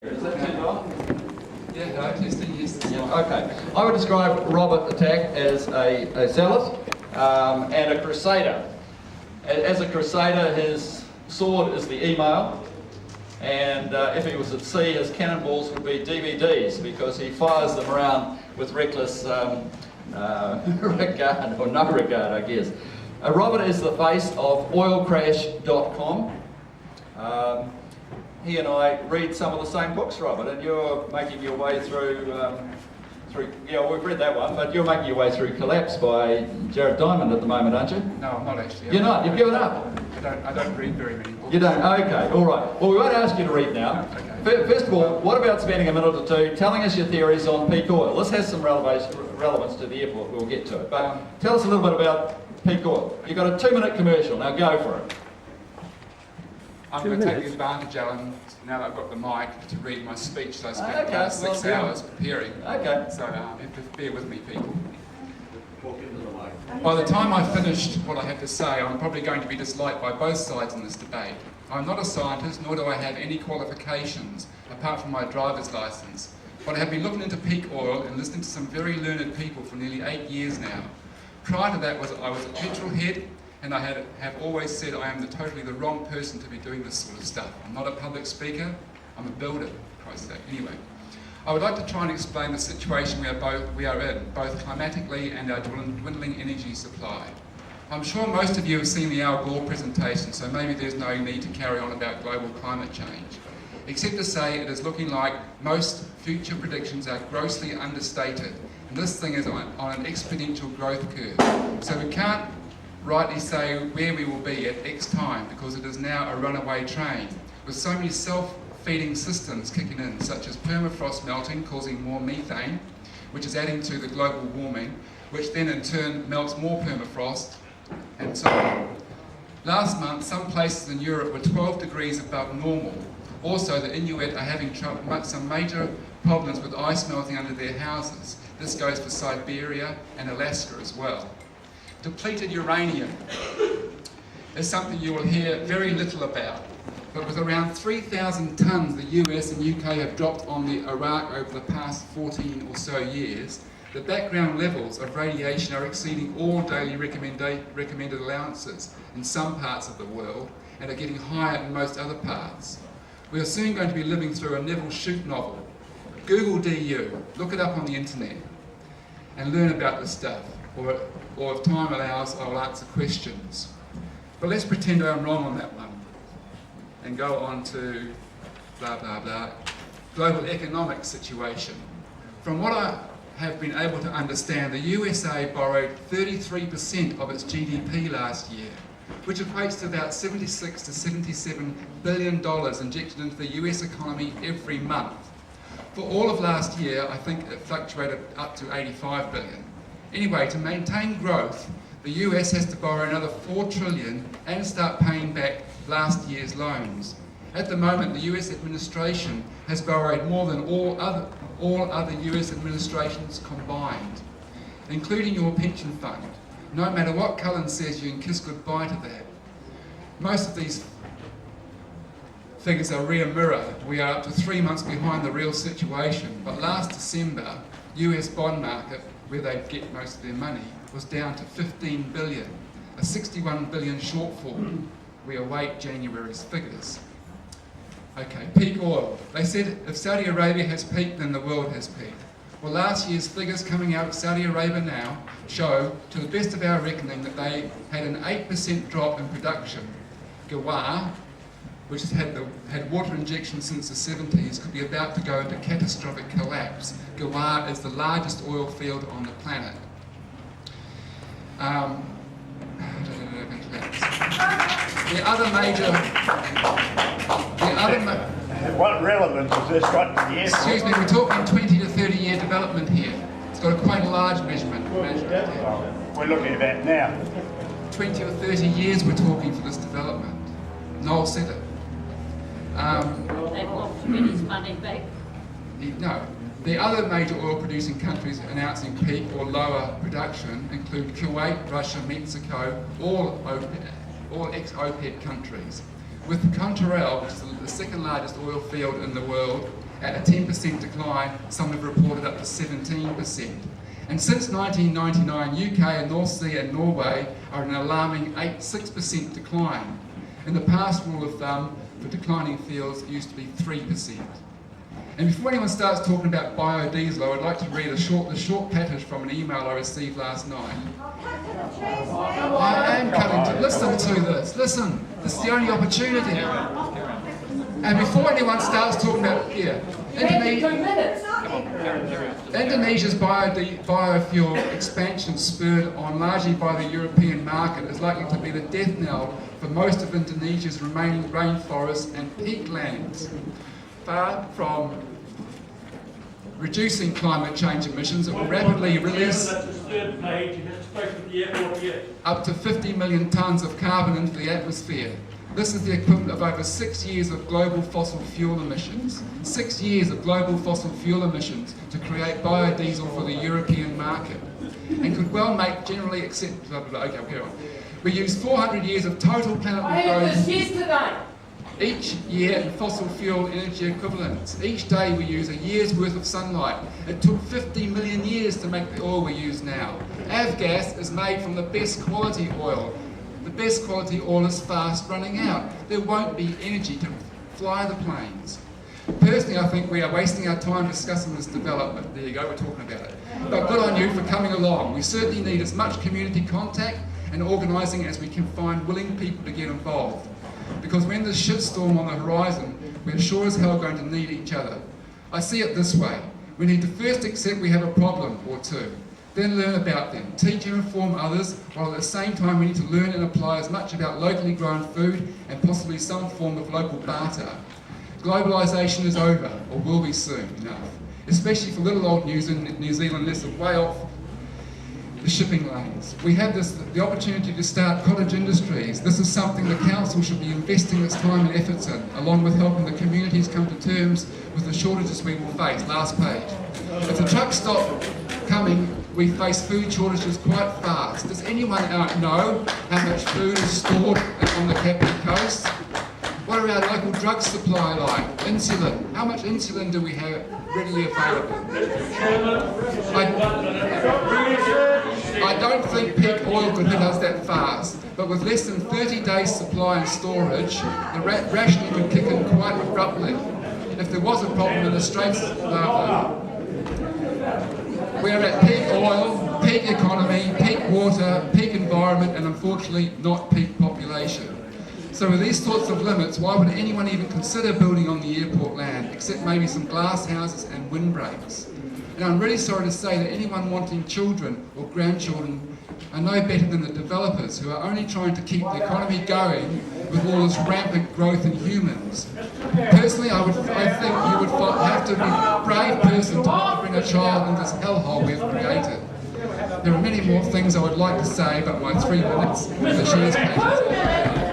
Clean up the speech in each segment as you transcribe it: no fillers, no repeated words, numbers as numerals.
Is that turned on? Yeah, no, testing, yes. Yeah, okay. I would describe Robert Attack as a zealot and a crusader. As a crusader, his sword is the email, and if he was at sea, his cannonballs would be DVDs because he fires them around with reckless regard, or no regard, I guess. Robert is the face of oilcrash.com. He and I read some of the same books, Robert, and you're making your way through, yeah, we've read that one, but you're making your way through Collapse by Jared Diamond at the moment, aren't you? No, I'm not actually. You're not? You've given up? I don't read very many books. You don't? Okay, all right. Well, we won't ask you to read now. Okay. First of all, what about spending a minute or two telling us your theories on peak oil? This has some relevance to the airport, we'll get to it. But tell us a little bit about peak oil. You've got a 2-minute commercial, now go for it. I'm going to take the advantage, Alan, now that I've got the mic, to read my speech that I spent the last 6 hours preparing. Okay. So you have to bear with me, people. By the time I've finished what I have to say, I'm probably going to be disliked by both sides in this debate. I'm not a scientist, nor do I have any qualifications, apart from my driver's license. But I have been looking into peak oil and listening to some very learned people for nearly 8 years now. Prior to that, I was a petrol head, and I have always said I am totally the wrong person to be doing this sort of stuff. I'm not a public speaker, I'm a builder, for Christ's sake. Anyway, I would like to try and explain the situation we are in, both climatically and our dwindling energy supply. I'm sure most of you have seen the Al Gore presentation, so maybe there's no need to carry on about global climate change. Except to say it is looking like most future predictions are grossly understated, and this thing is on an exponential growth curve. So we can't rightly say where we will be at X time because it is now a runaway train, with so many self-feeding systems kicking in, such as permafrost melting causing more methane, which is adding to the global warming, which then in turn melts more permafrost, and so on. Last month, some places in Europe were 12 degrees above normal. Also, the Inuit are having some major problems with ice melting under their houses. This goes for Siberia and Alaska as well. Depleted uranium is something you will hear very little about, but with around 3,000 tonnes the US and UK have dropped on the Iraq over the past 14 or so years, the background levels of radiation are exceeding all daily recommended allowances in some parts of the world and are getting higher in most other parts. We are soon going to be living through a Neville Shute novel. Google DU, look it up on the internet and learn about this stuff. Or if time allows, I'll answer questions. But let's pretend I'm wrong on that one and go on to blah, blah, blah. Global economic situation. From what I have been able to understand, the USA borrowed 33% of its GDP last year, which equates to about $76 to $77 billion injected into the US economy every month. For all of last year, I think it fluctuated up to $85 billion. Anyway, to maintain growth, the US has to borrow another $4 trillion and start paying back last year's loans. At the moment, the US administration has borrowed more than all other US administrations combined, including your pension fund. No matter what Cullen says, you can kiss goodbye to that. Most of these figures are rear mirror. We are up to 3 months behind the real situation, but last December, US bond market, where they get most of their money, was down to 15 billion, a 61 billion shortfall. We await January's figures. Okay, peak oil. They said if Saudi Arabia has peaked, then the world has peaked. Well, last year's figures coming out of Saudi Arabia now show, to the best of our reckoning, that they had an 8% drop in production. Gawar, which has had water injection since the 70s, could be about to go into catastrophic collapse. Gawar is the largest oil field on the planet. What relevance has this got to the airport? Excuse me, we're talking 20 to 30 year development here. It's got quite a large measurement. We're looking at that now. 20 or 30 years we're talking for this development. Noel said it. They want to get his money back. No. The other major oil-producing countries announcing peak or lower production include Kuwait, Russia, Mexico, all ex-OPEC countries. With Cantarell, which is the second largest oil field in the world, at a 10% decline, some have reported up to 17%. And since 1999, UK and North Sea and Norway are an alarming 6% decline. In the past, rule of thumb for declining fields used to be 3%. And before anyone starts talking about biodiesel, I would like to read the short passage from an email I received last night. I am cutting to listen to this. Listen, this is the only opportunity. And before anyone starts talking about Indonesia's biofuel expansion, spurred on largely by the European market, is likely to be the death knell for most of Indonesia's remaining rainforests and peatlands. Far from reducing climate change emissions, it will rapidly release up to 50 million tonnes of carbon into the atmosphere. This is the equivalent of over 6 years of global fossil fuel emissions. 6 years of global fossil fuel emissions to create biodiesel for the European market. And could well make generally accepted... Okay, carry on. We use 400 years of total planetary growth each year in fossil fuel energy equivalents. Each day we use a year's worth of sunlight. It took 50 million years to make the oil we use now. Avgas is made from the best quality oil. The best quality oil is fast running out. There won't be energy to fly the planes. Personally, I think we are wasting our time discussing this development. There you go, we're talking about it. But good on you for coming along. We certainly need as much community contact and organising as we can find willing people to get involved. Because when there's shitstorm on the horizon, we're sure as hell going to need each other. I see it this way. We need to first accept we have a problem or two. Then learn about them, teach and inform others, while at the same time we need to learn and apply as much about locally grown food and possibly some form of local barter. Globalisation is over, or will be soon enough, especially for little old New Zealand nestled way off the shipping lanes. We have the opportunity to start cottage industries. This is something the council should be investing its time and efforts in, along with helping the communities come to terms with the shortages we will face. Last page. If the trucks stop coming, we face food shortages quite fast. Does anyone know how much food is stored on the Capital Coast? What are our local drug supply like? Insulin. How much insulin do we have readily available? I don't think peak oil could hit us that fast, but with less than 30 days supply and storage, the rationing could kick in quite abruptly. If there was a problem in the Straits, we are at peak oil, peak economy, peak water, peak environment, and unfortunately not peak population. So with these sorts of limits, why would anyone even consider building on the airport land, except maybe some glass houses and windbreaks? And I'm really sorry to say that anyone wanting children or grandchildren are no better than the developers who are only trying to keep the economy going with all this rampant growth in humans. Personally, I think you would have to be a brave person to not bring a child into this hellhole we've created. There are many more things I would like to say, but my 3 minutes is shares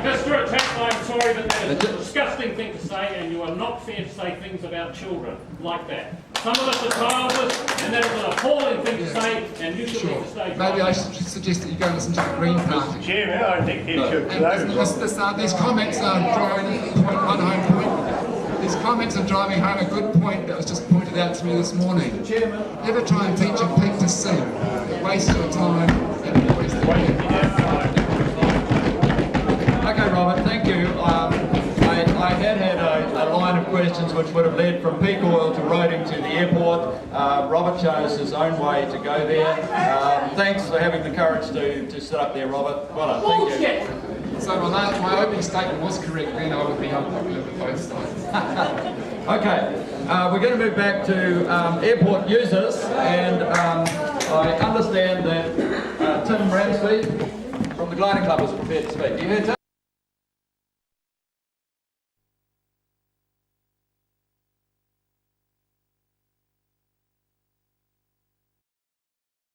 Mr. Attack, I'm sorry, but that is a disgusting thing to say, and you are not fair to say things about children like that. Some of us are childless, and that is an appalling thing to say, and you should be to stay. Maybe I should suggest that you go and listen to the Green Party. Chairman, I think you should And these comments are driving one home point. These comments are driving home a good point that was just pointed out to me this morning. Never try and teach a pig to sing. It wastes your time and it wastes the Okay, Robert, thank you. I had a line of questions which would have led from peak oil to roading to the airport. Robert chose his own way to go there. Thanks for having the courage to sit up there, Robert. Well done, thank you. So my opening statement was correct then, I would be unpopular with both sides. Okay, we're going to move back to airport users, and I understand that Tim Ramsby from the Gliding Club is prepared to speak. Do you hear Tim?